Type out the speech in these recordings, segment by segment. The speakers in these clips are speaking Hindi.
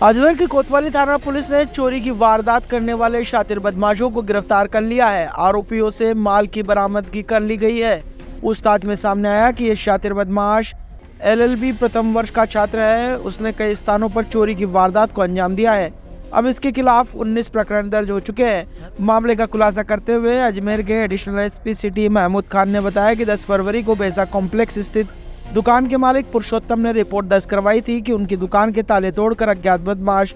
अजमेर की कोतवाली थाना पुलिस ने चोरी की वारदात करने वाले शातिर बदमाशों को गिरफ्तार कर लिया है। आरोपियों से माल की बरामदगी कर ली गई है। पूछताछ में सामने आया कि ये शातिर बदमाश एलएलबी प्रथम वर्ष का छात्र है। उसने कई स्थानों पर चोरी की वारदात को अंजाम दिया है। अब इसके खिलाफ 19 प्रकरण दर्ज हो चुके हैं। मामले का खुलासा करते हुए अजमेर के additional SP city Mahmood Khan ने बताया कि 10 फरवरी को बेसा कॉम्प्लेक्स स्थित दुकान के मालिक पुरुषोत्तम ने रिपोर्ट दर्ज करवाई थी कि उनकी दुकान के ताले तोड़कर अज्ञात बदमाश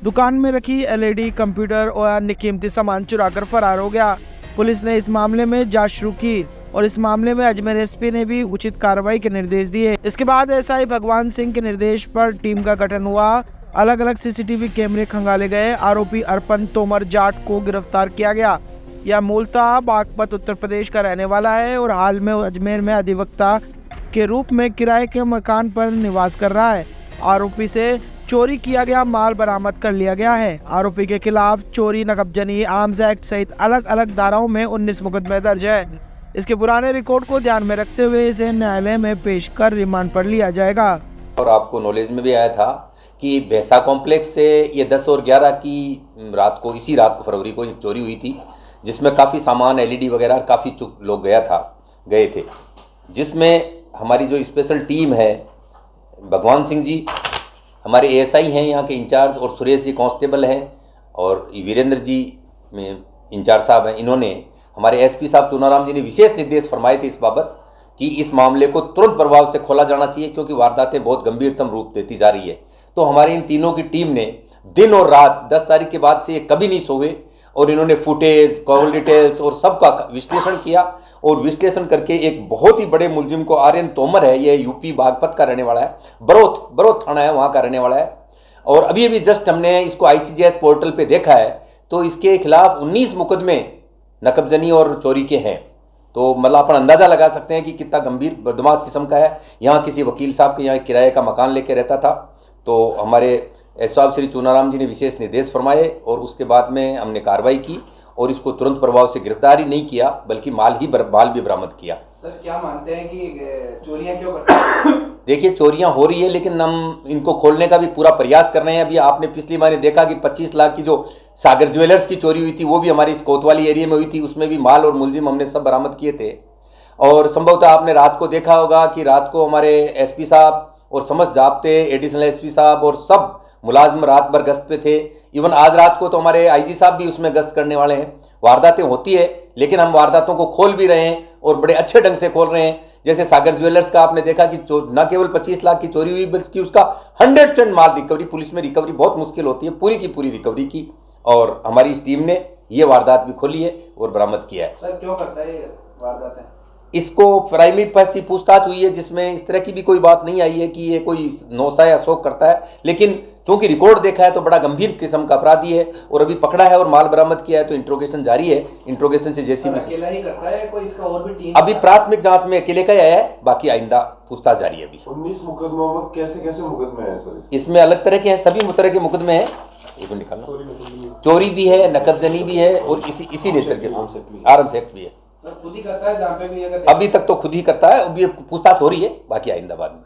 दुकान में रखी एलईडी, कंप्यूटर और अन्य कीमती सामान चुराकर फरार हो गया। पुलिस ने इस मामले में जांच शुरू की और इस मामले में अजमेर एसपी ने भी उचित कार्रवाई के निर्देश दिए। इसके बाद एसआई भगवान सिंह के निर्देश पर टीम का गठन हुआ। अलग अलग सीसीटीवी कैमरे खंगाले गए। आरोपी अर्पण तोमर जाट को गिरफ्तार किया गया। यह मूलतः बागपत उत्तर प्रदेश का रहने वाला है और हाल में अजमेर में अधिवक्ता के रूप में किराए के मकान पर निवास कर रहा है। आरोपी से चोरी किया गया माल बरामद कर लिया गया है। आरोपी के खिलाफ चोरी, नकबजनी, आर्म्स एक्ट सहित अलग अलग धाराओं में 19 मुकदमे दर्ज है। इसके पुराने रिकॉर्ड को ध्यान में रखते हुए इसे न्यायालय में पेश कर रिमांड पर लिया जाएगा। और आपको नॉलेज में भी आया था कि भैंसा कॉम्प्लेक्स से ये 10 और 11 की रात को, इसी रात को फरवरी को एक चोरी हुई थी, जिसमें काफ़ी सामान एलईडी वगैरह काफ़ी लोग गए थे, जिसमें हमारी जो स्पेशल टीम है, भगवान सिंह जी हमारे एएसआई हैं यहाँ के इंचार्ज, और सुरेश जी कांस्टेबल हैं, और वीरेंद्र जी में इंचार्ज साहब हैं, इन्होंने हमारे एसपी साहब चुनाराम जी ने विशेष निर्देश फरमाए थे इस बाबत कि इस मामले को तुरंत प्रभाव से खोला जाना चाहिए, क्योंकि वारदातें बहुत गंभीरतम रूप लेती जा रही है। तो हमारी इन तीनों की टीम ने दिन और रात 10 तारीख के बाद से कभी नहीं सोए, और इन्होंने फुटेज, कॉल डिटेल्स और सबका विश्लेषण किया, और विश्लेषण करके एक बहुत ही बड़े मुलजिम को, आर्यन तोमर है, ये यूपी बागपत का रहने वाला है, बरोथ थाना है, वहाँ का रहने वाला है, और अभी जस्ट हमने इसको ICJS पोर्टल पे देखा है, तो इसके खिलाफ 19 मुकदमे नकबजनी और चोरी के हैं। तो मतलब अपन अंदाज़ा लगा सकते हैं कि कितना गंभीर बदमाश किस्म का है। यहाँ किसी वकील साहब के यहाँ किराए का मकान लेके रहता था। तो हमारे एस साहब श्री चुनाराम जी ने विशेष निर्देश फरमाए, और उसके बाद में हमने कार्रवाई की और इसको तुरंत प्रभाव से गिरफ्तार ही नहीं किया, बल्कि माल भी बरामद किया। सर, क्या मानते हैं कि चोरियां क्यों करते हैं? देखिए, चोरियां हो रही है, लेकिन हम इनको खोलने का भी पूरा प्रयास कर रहे हैं। अभी आपने पिछली मैंने देखा कि 25 लाख की जो सागर ज्वेलर्स की चोरी हुई थी, वो भी हमारी इस कोतवाली एरिया में हुई थी। उसमें भी माल और मुलजिम हमने सब बरामद किए थे। और संभवतः आपने रात को देखा होगा कि रात को हमारे एसपी साहब और समझ जाब्ते, एडिशनल एसपी साहब और सब मुलाजिम रात भर गश्त पे थे। इवन आज रात को तो हमारे आईजी साहब भी उसमें गश्त करने वाले हैं। वारदातें होती है, लेकिन हम वारदातों को खोल भी रहे हैं और बड़े अच्छे ढंग से खोल रहे हैं। जैसे सागर ज्वेलर्स का आपने देखा कि न केवल 25 लाख की चोरी हुई, बल्कि उसका 100% माल रिकवरी, पुलिस में रिकवरी बहुत मुश्किल होती है, पूरी की पूरी रिकवरी की, और हमारी इस टीम ने ये वारदात भी खोली है और बरामद किया है। सर, क्यों करता है ये वारदातें? इसको प्राइमरी पैसी पूछताछ हुई है, जिसमें इस तरह की भी कोई बात नहीं आई है कि ये कोई नौसा या शौक करता है, लेकिन चूंकि रिकॉर्ड देखा है तो बड़ा गंभीर किस्म का अपराधी है, और अभी पकड़ा है और माल बरामद किया है, तो इंट्रोगेशन जारी है। इंट्रोगेशन से जैसी भी अकेला ही करता है, कोई इसका और भी टीम? अभी प्राथमिक जांच में अकेले का ही आया है, बाकी आइंदा पूछताछ जारी है। अभी 19 मुकदमों में कैसे कैसे मुकदमे हैं सर? इसमें अलग तरह के हैं, सभी तरह के मुकदमे हैं। ये तो निकालना, चोरी भी है, नकबजनी भी है, और इसी नेचर के आर्म्स एक्ट भी है। खुद ही करता है जहाँ पे भी? अभी तक तो खुद ही करता है, अभी पूछताछ हो रही है, बाकी आइंदा बाद में।